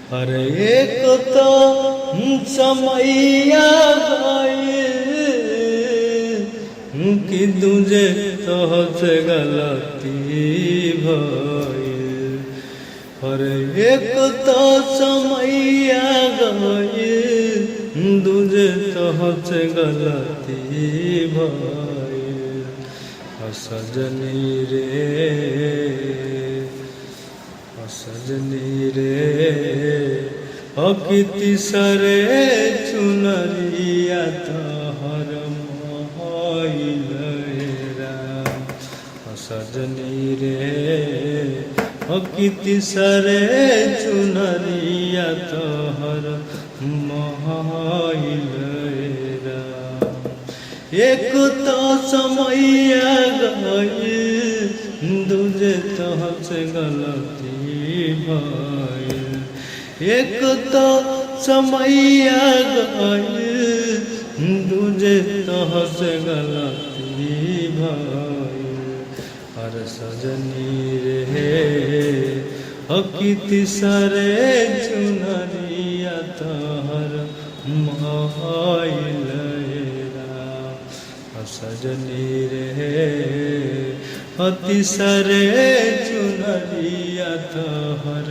अरे एक तो समैया गइल कि दूजे तोहसे गलती भइल। अरे एक तो समैया गइल दूजे तोहसे गलती भइल। सजनी रे अकिति सरे चुनरिया तोहर मोहइल राम। सजनी रे अकिति सरे चुनरिया तोहर मोहइल राम। एक तो समैया गइल दूजे तोहसे गलती भइल। एक तो समैया गइल दूजे तोहसे गलती भइल। हर सजनी रे अकिति सरे चुनरिया तोहर मोहइल राम। सजनी रे अति सरे चुनरिया तोहर